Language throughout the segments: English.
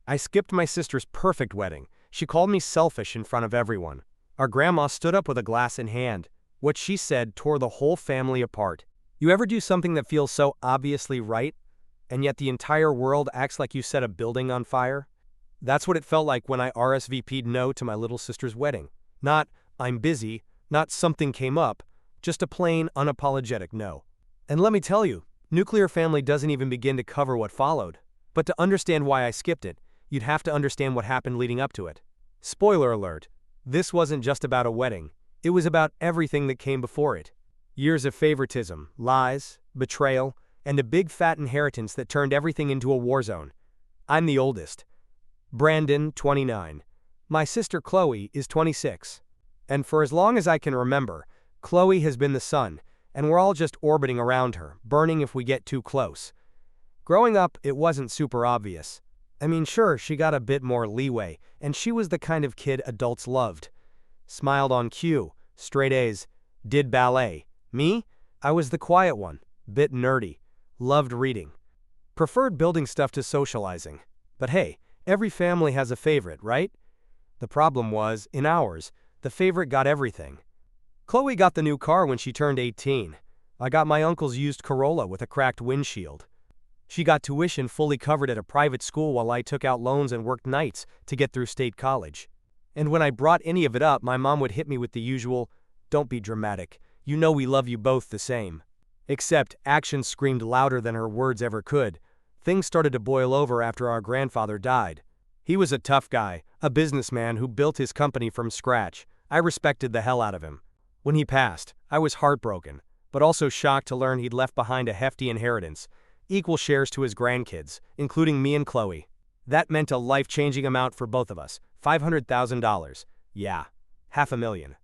I skipped my sister's perfect wedding. She called me selfish in front of everyone. Our grandma stood up with a glass in hand. What she said tore the whole family apart. You ever do something that feels so obviously right, and yet the entire world acts like you set a building on fire? That's what it felt like when I RSVP'd no to my little sister's wedding. Not, I'm busy, not something came up, just a plain, unapologetic no. And let me tell you, nuclear family doesn't even begin to cover what followed. But to understand why I skipped it, you'd have to understand what happened leading up to it. Spoiler alert, this wasn't just about a wedding. It was about everything that came before it. Years of favoritism, lies, betrayal, and a big fat inheritance that turned everything into a war zone. I'm the oldest. Brandon, 29. My sister Chloe is 26. And for as long as I can remember, Chloe has been the sun, and we're all just orbiting around her, burning if we get too close. Growing up, it wasn't super obvious. I mean, sure, she got a bit more leeway, and she was the kind of kid adults loved. Smiled on cue, straight A's, did ballet. Me? I was the quiet one, bit nerdy, loved reading. Preferred building stuff to socializing. But hey, every family has a favorite, right? The problem was, in ours, the favorite got everything. Chloe got the new car when she turned 18. I got my uncle's used Corolla with a cracked windshield. She got tuition fully covered at a private school while I took out loans and worked nights to get through state college. And when I brought any of it up, my mom would hit me with the usual, "Don't be dramatic. You know we love you both the same." Except actions screamed louder than her words ever could. Things started to boil over after our grandfather died. He was a tough guy, a businessman who built his company from scratch. I respected the hell out of him. When he passed, I was heartbroken, but also shocked to learn he'd left behind a hefty inheritance, equal shares to his grandkids, including me and Chloe. That meant a life-changing amount for both of us, $500,000. Yeah, $500,000.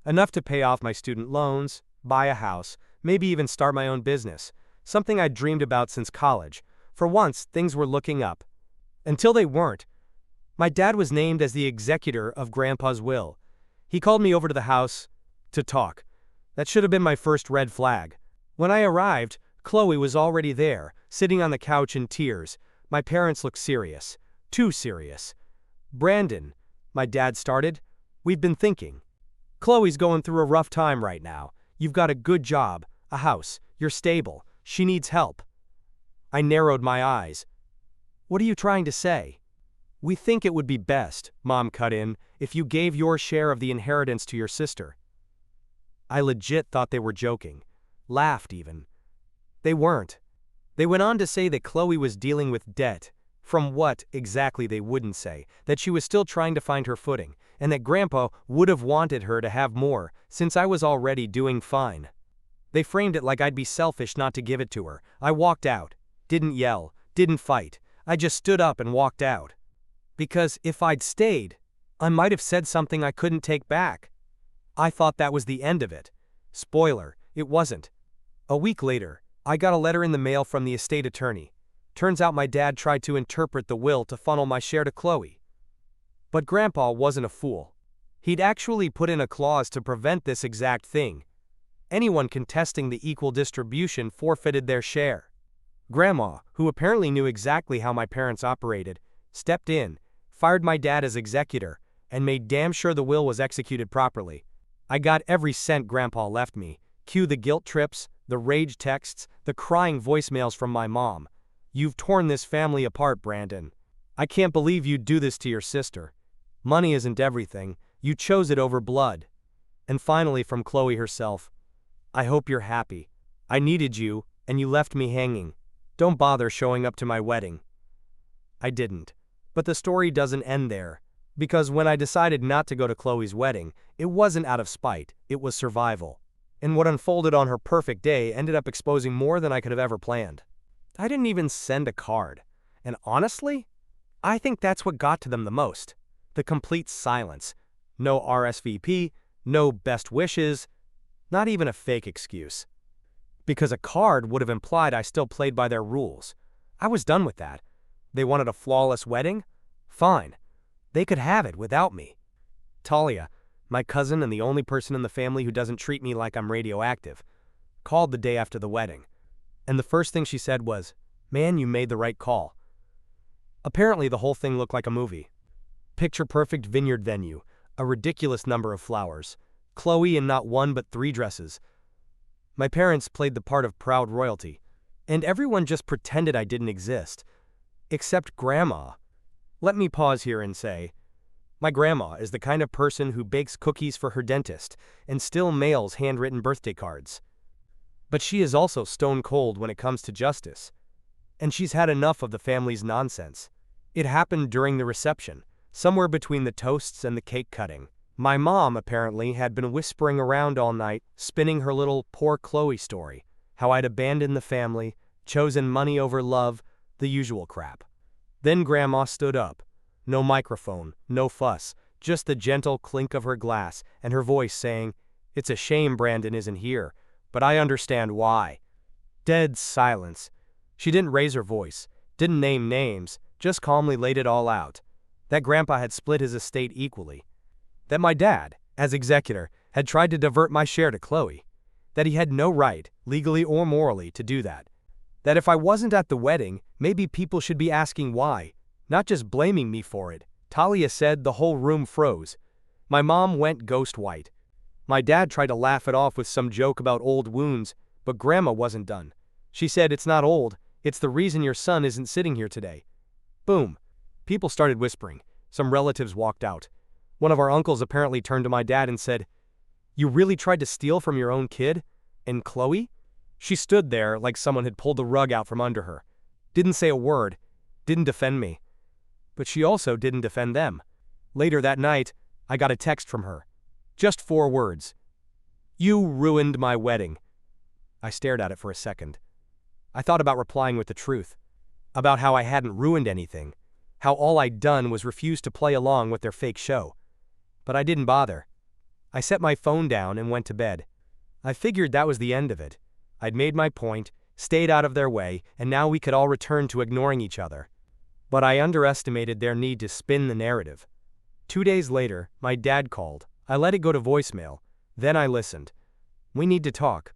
Enough to pay off my student loans, buy a house, maybe even start my own business, something I'd dreamed about since college. For once, things were looking up. Until they weren't. My dad was named as the executor of Grandpa's will. He called me over to the house to talk. That should have been my first red flag. When I arrived, Chloe was already there, sitting on the couch in tears. My parents looked serious. Too serious. "Brandon," my dad started, "we've been thinking. Chloe's going through a rough time right now. You've got a good job, a house, you're stable. She needs help." I narrowed my eyes. "What are you trying to say?" "We think it would be best," Mom cut in, "if you gave your share of the inheritance to your sister." I legit thought they were joking. Laughed even. They weren't. They went on to say that Chloe was dealing with debt. From what, exactly, they wouldn't say. That she was still trying to find her footing, and that Grandpa would have wanted her to have more, since I was already doing fine. They framed it like I'd be selfish not to give it to her. I walked out. Didn't yell. Didn't fight. I just stood up and walked out. Because if I'd stayed, I might have said something I couldn't take back. I thought that was the end of it. Spoiler, it wasn't. A week later, I got a letter in the mail from the estate attorney. Turns out my dad tried to interpret the will to funnel my share to Chloe. But Grandpa wasn't a fool. He'd actually put in a clause to prevent this exact thing. Anyone contesting the equal distribution forfeited their share. Grandma, who apparently knew exactly how my parents operated, stepped in, fired my dad as executor, and made damn sure the will was executed properly. I got every cent Grandpa left me. Cue the guilt trips, the rage texts, the crying voicemails from my mom. "You've torn this family apart, Brandon. I can't believe you'd do this to your sister. Money isn't everything. You chose it over blood." And finally from Chloe herself, "I hope you're happy. I needed you, and you left me hanging. Don't bother showing up to my wedding." I didn't. But the story doesn't end there. Because when I decided not to go to Chloe's wedding, it wasn't out of spite, it was survival. And what unfolded on her perfect day ended up exposing more than I could have ever planned. I didn't even send a card. And honestly, I think that's what got to them the most. The complete silence. No RSVP, no best wishes, not even a fake excuse. Because a card would have implied I still played by their rules. I was done with that. They wanted a flawless wedding? Fine. They could have it without me. Talia, my cousin and the only person in the family who doesn't treat me like I'm radioactive, called the day after the wedding. And the first thing she said was, "Man, you made the right call." Apparently the whole thing looked like a movie. Picture-perfect vineyard venue, a ridiculous number of flowers, Chloe in not one but 3 dresses. My parents played the part of proud royalty, and everyone just pretended I didn't exist. Except Grandma. Let me pause here and say, my grandma is the kind of person who bakes cookies for her dentist and still mails handwritten birthday cards. But she is also stone cold when it comes to justice. And she's had enough of the family's nonsense. It happened during the reception, somewhere between the toasts and the cake cutting. My mom apparently had been whispering around all night, spinning her little poor Chloe story, how I'd abandoned the family, chosen money over love, the usual crap. Then Grandma stood up. No microphone, no fuss, just the gentle clink of her glass and her voice saying, "It's a shame Brandon isn't here, but I understand why." Dead silence. She didn't raise her voice, didn't name names, just calmly laid it all out. That Grandpa had split his estate equally. That my dad, as executor, had tried to divert my share to Chloe. That he had no right, legally or morally, to do that. That if I wasn't at the wedding, maybe people should be asking why, not just blaming me for it. Talia said the whole room froze. My mom went ghost white. My dad tried to laugh it off with some joke about old wounds, but Grandma wasn't done. She said, "It's not old, it's the reason your son isn't sitting here today." Boom. People started whispering. Some relatives walked out. One of our uncles apparently turned to my dad and said, "You really tried to steal from your own kid? And Chloe?" She stood there like someone had pulled the rug out from under her. Didn't say a word. Didn't defend me. But she also didn't defend them. Later that night, I got a text from her. Just 4 words. "You ruined my wedding." I stared at it for a second. I thought about replying with the truth. About how I hadn't ruined anything. How all I'd done was refuse to play along with their fake show. But I didn't bother. I set my phone down and went to bed. I figured that was the end of it. I'd made my point, stayed out of their way, and now we could all return to ignoring each other. But I underestimated their need to spin the narrative. 2 days later, my dad called. I let it go to voicemail. Then I listened. "We need to talk.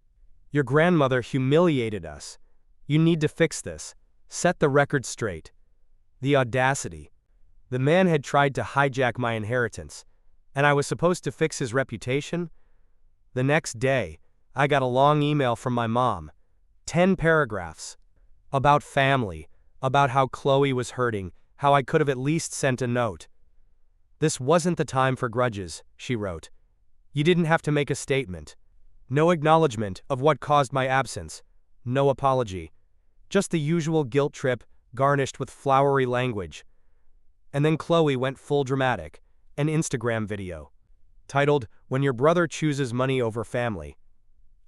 Your grandmother humiliated us. You need to fix this. Set the record straight." The audacity. The man had tried to hijack my inheritance, and I was supposed to fix his reputation? The next day, I got a long email from my mom. 10 paragraphs. About family, about how Chloe was hurting, how I could have at least sent a note. "This wasn't the time for grudges," she wrote. "You didn't have to make a statement. No acknowledgement of what caused my absence. No apology. Just the usual guilt trip, garnished with flowery language." And then Chloe went full dramatic. An Instagram video. Titled, "When Your Brother Chooses Money Over Family."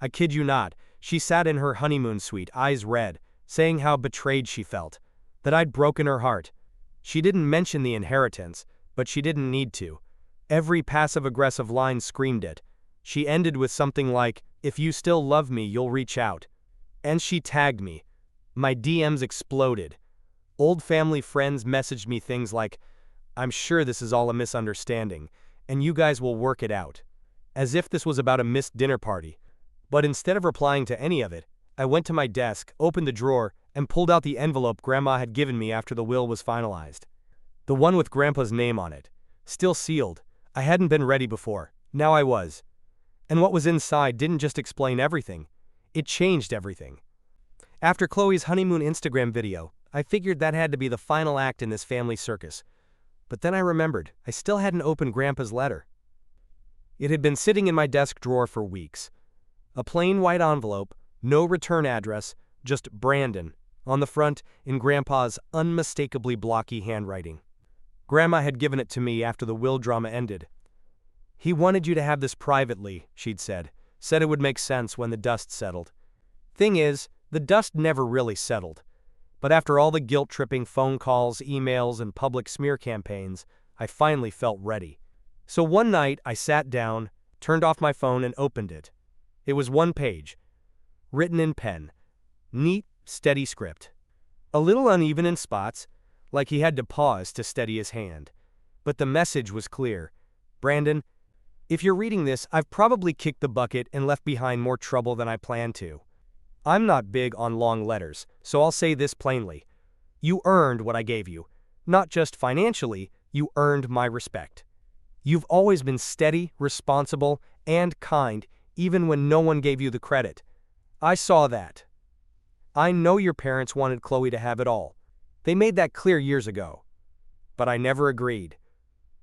I kid you not, she sat in her honeymoon suite, eyes red, saying how betrayed she felt. That I'd broken her heart. She didn't mention the inheritance, but she didn't need to. Every passive-aggressive line screamed it. She ended with something like, "If you still love me, you'll reach out." And she tagged me. My DMs exploded. Old family friends messaged me things like, "I'm sure this is all a misunderstanding, and you guys will work it out." As if this was about a missed dinner party. But instead of replying to any of it, I went to my desk, opened the drawer, and pulled out the envelope Grandma had given me after the will was finalized. The one with Grandpa's name on it. Still sealed. I hadn't been ready before. Now I was. And what was inside didn't just explain everything. It changed everything. After Chloe's honeymoon Instagram video, I figured that had to be the final act in this family circus. But then I remembered, I still hadn't opened Grandpa's letter. It had been sitting in my desk drawer for weeks. A plain white envelope, no return address, just Brandon, on the front in Grandpa's unmistakably blocky handwriting. Grandma had given it to me after the will drama ended. "He wanted you to have this privately," she'd said. Said it would make sense when the dust settled. Thing is, the dust never really settled. But after all the guilt-tripping phone calls, emails, and public smear campaigns, I finally felt ready. So one night, I sat down, turned off my phone, and opened it. It was 1 page. Written in pen. Neat, steady script. A little uneven in spots, like he had to pause to steady his hand. But the message was clear. "Brandon, if you're reading this, I've probably kicked the bucket and left behind more trouble than I planned to. I'm not big on long letters, so I'll say this plainly. You earned what I gave you. Not just financially, you earned my respect. You've always been steady, responsible, and kind, even when no one gave you the credit. I saw that. I know your parents wanted Chloe to have it all. They made that clear years ago. But I never agreed.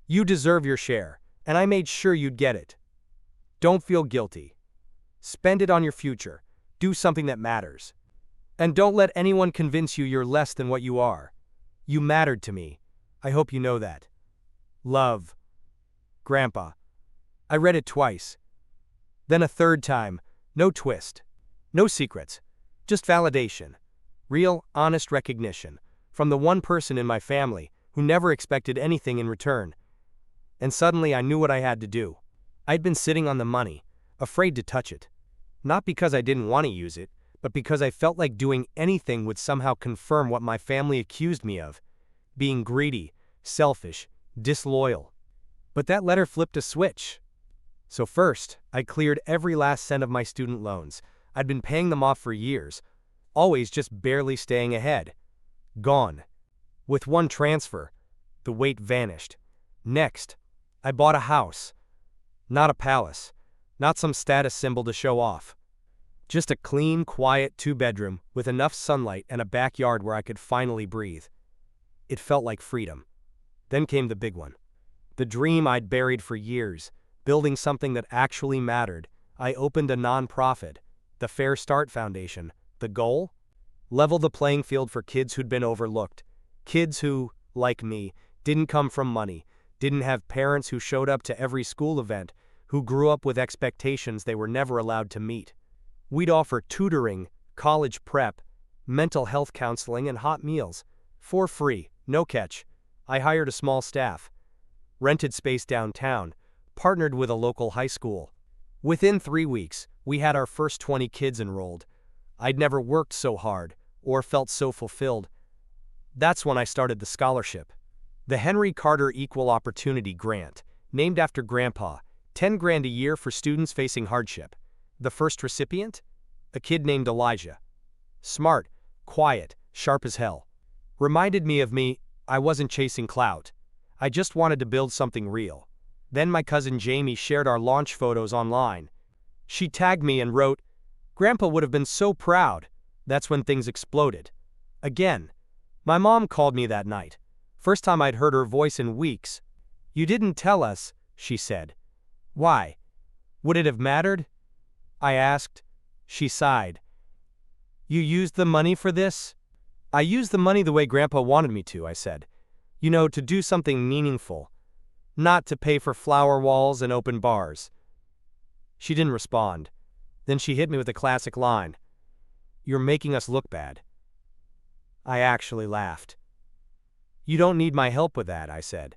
You deserve your share, and I made sure you'd get it. Don't feel guilty. Spend it on your future. Do something that matters. And don't let anyone convince you you're less than what you are. You mattered to me. I hope you know that. Love. Grandpa. I read it twice. Then a third time. No twist. No secrets. Just validation. Real, honest recognition. From the one person in my family who never expected anything in return. And suddenly I knew what I had to do. I'd been sitting on the money, afraid to touch it. Not because I didn't want to use it, but because I felt like doing anything would somehow confirm what my family accused me of. Being greedy, selfish, disloyal. But that letter flipped a switch. So first, I cleared every last cent of my student loans. I'd been paying them off for years, always just barely staying ahead. Gone. With one transfer, the weight vanished. Next, I bought a house. Not a palace. Not some status symbol to show off. Just a clean, quiet 2-bedroom with enough sunlight and a backyard where I could finally breathe. It felt like freedom. Then came the big one. The dream I'd buried for years, building something that actually mattered. I opened a nonprofit, the Fair Start Foundation. The goal? Level the playing field for kids who'd been overlooked. Kids who, like me, didn't come from money, didn't have parents who showed up to every school event, who grew up with expectations they were never allowed to meet. We'd offer tutoring, college prep, mental health counseling, and hot meals. For free, no catch. I hired a small staff, rented space downtown, partnered with a local high school. Within 3 weeks, we had our first 20 kids enrolled. I'd never worked so hard, or felt so fulfilled. That's when I started the scholarship. The Henry Carter Equal Opportunity Grant, named after Grandpa, 10 grand a year for students facing hardship. The first recipient? A kid named Elijah. Smart, quiet, sharp as hell. Reminded me of me. I wasn't chasing clout. I just wanted to build something real. Then my cousin Jamie shared our launch photos online. She tagged me and wrote, "Grandpa would have been so proud." That's when things exploded. Again. My mom called me that night. First time I'd heard her voice in weeks. "You didn't tell us," she said. "Why? Would it have mattered?" I asked. She sighed. "You used the money for this?" "I used the money the way Grandpa wanted me to," I said. "You know, to do something meaningful. Not to pay for flower walls and open bars." She didn't respond. Then she hit me with a classic line. "You're making us look bad." I actually laughed. "You don't need my help with that," I said.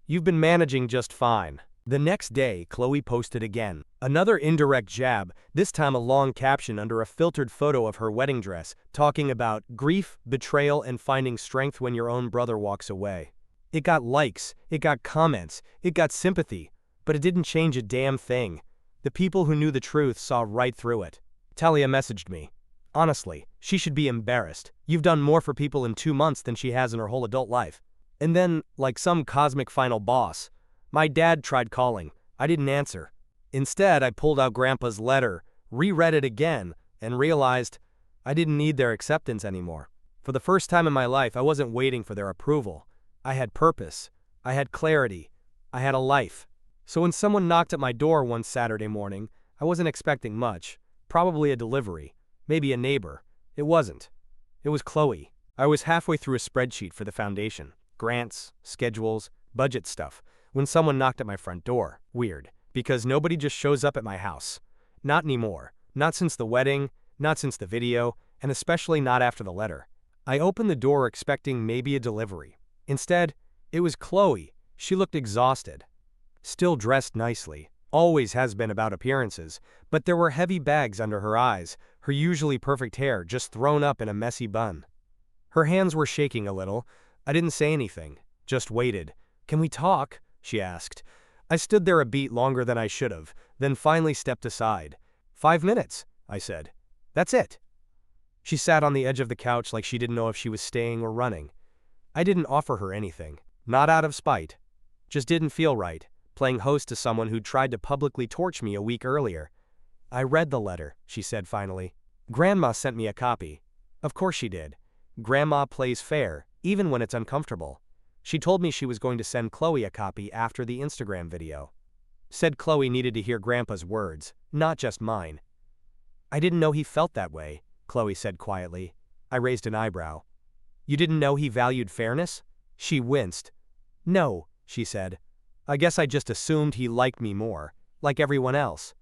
"You've been managing just fine." The next day, Chloe posted again. Another indirect jab, this time a long caption under a filtered photo of her wedding dress, talking about grief, betrayal, and finding strength when your own brother walks away. It got likes, it got comments, it got sympathy, but it didn't change a damn thing. The people who knew the truth saw right through it. Talia messaged me. "Honestly, she should be embarrassed. You've done more for people in 2 months than she has in her whole adult life." And then, like some cosmic final boss, my dad tried calling. I didn't answer. Instead, I pulled out Grandpa's letter, reread it again, and realized I didn't need their acceptance anymore. For the first time in my life, I wasn't waiting for their approval. I had purpose. I had clarity. I had a life. So when someone knocked at my door one Saturday morning, I wasn't expecting much. Probably a delivery. Maybe a neighbor. It wasn't. It was Chloe. I was halfway through a spreadsheet for the foundation. Grants, schedules, budget stuff. When someone knocked at my front door. Weird. Because nobody just shows up at my house. Not anymore. Not since the wedding, not since the video, and especially not after the letter. I opened the door expecting maybe a delivery. Instead, it was Chloe. She looked exhausted. Still dressed nicely. Always has been about appearances, but there were heavy bags under her eyes, her usually perfect hair just thrown up in a messy bun. Her hands were shaking a little. I didn't say anything, just waited. "Can we talk?" she asked. I stood there a beat longer than I should have, then finally stepped aside. 5 minutes, I said. "That's it." She sat on the edge of the couch like she didn't know if she was staying or running. I didn't offer her anything. Not out of spite. Just didn't feel right, playing host to someone who'd tried to publicly torch me a week earlier. I read the letter, she said finally. Grandma sent me a copy. Of course she did. Grandma plays fair, even when it's uncomfortable. She told me she was going to send Chloe a copy after the Instagram video. Said Chloe needed to hear Grandpa's words, not just mine. I didn't know he felt that way, Chloe said quietly. I raised an eyebrow. You didn't know he valued fairness? She winced. No, she said. I guess I just assumed he liked me more, like everyone else.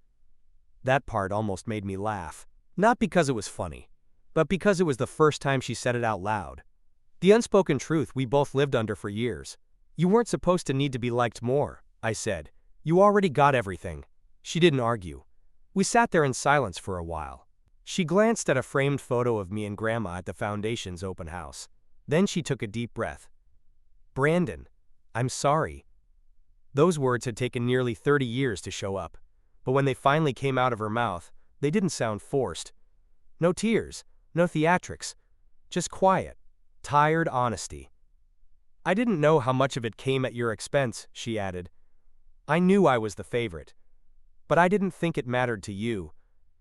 That part almost made me laugh. Not because it was funny, but because it was the first time she said it out loud. The unspoken truth we both lived under for years. You weren't supposed to need to be liked more, I said. You already got everything. She didn't argue. We sat there in silence for a while. She glanced at a framed photo of me and Grandma at the Foundation's open house. Then she took a deep breath. Brandon, I'm sorry. Those words had taken nearly 30 years to show up, but when they finally came out of her mouth, they didn't sound forced. No tears, no theatrics, just quiet, tired honesty. I didn't know how much of it came at your expense, she added. I knew I was the favorite, but I didn't think it mattered to you.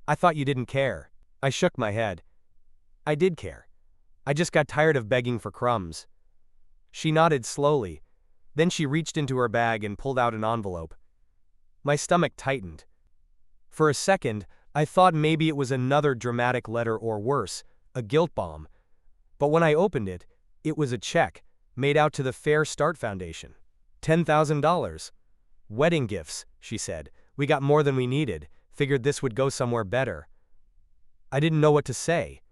I thought you didn't care. I shook my head. I did care. I just got tired of begging for crumbs. She nodded slowly. Then she reached into her bag and pulled out an envelope. My stomach tightened. For a second, I thought maybe it was another dramatic letter or worse, a guilt bomb. But when I opened it, it was a check, made out to the Fair Start Foundation. $10,000. Wedding gifts, she said. We got more than we needed, figured this would go somewhere better. I didn't know what to say.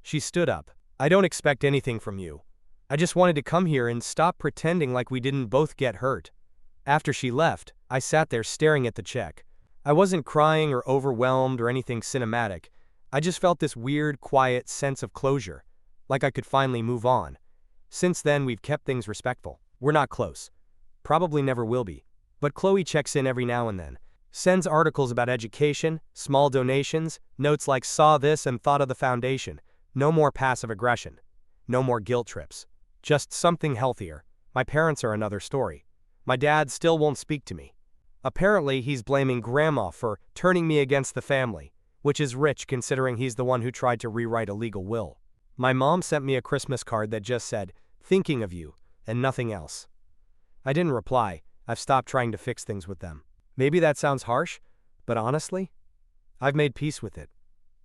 She stood up. I don't expect anything from you. I just wanted to come here and stop pretending like we didn't both get hurt. After she left, I sat there staring at the check. I wasn't crying or overwhelmed or anything cinematic. I just felt this weird, quiet sense of closure, like I could finally move on. Since then, we've kept things respectful. We're not close. Probably never will be. But Chloe checks in every now and then. Sends articles about education, small donations, notes like saw this and thought of the foundation. No more passive aggression. No more guilt trips. Just something healthier. My parents are another story. My dad still won't speak to me. Apparently, he's blaming Grandma for turning me against the family, which is rich considering he's the one who tried to rewrite a legal will. My mom sent me a Christmas card that just said, "Thinking of you," and nothing else. I didn't reply. I've stopped trying to fix things with them. Maybe that sounds harsh, but honestly, I've made peace with it.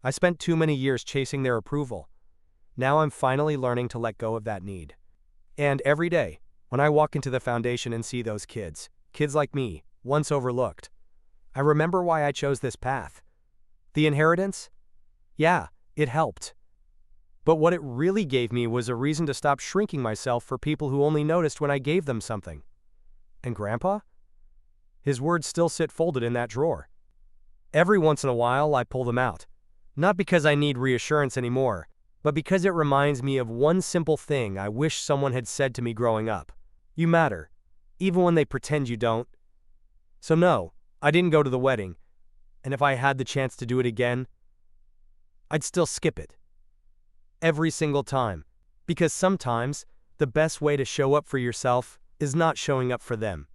I spent too many years chasing their approval. Now I'm finally learning to let go of that need. And every day, when I walk into the foundation and see those kids like me, once overlooked, I remember why I chose this path. The inheritance? Yeah, it helped. But what it really gave me was a reason to stop shrinking myself for people who only noticed when I gave them something. And Grandpa? His words still sit folded in that drawer. Every once in a while, I pull them out. Not because I need reassurance anymore, but because it reminds me of one simple thing I wish someone had said to me growing up. You matter, even when they pretend you don't. So no, I didn't go to the wedding, and if I had the chance to do it again, I'd still skip it. Every single time. Because sometimes, the best way to show up for yourself is not showing up for them.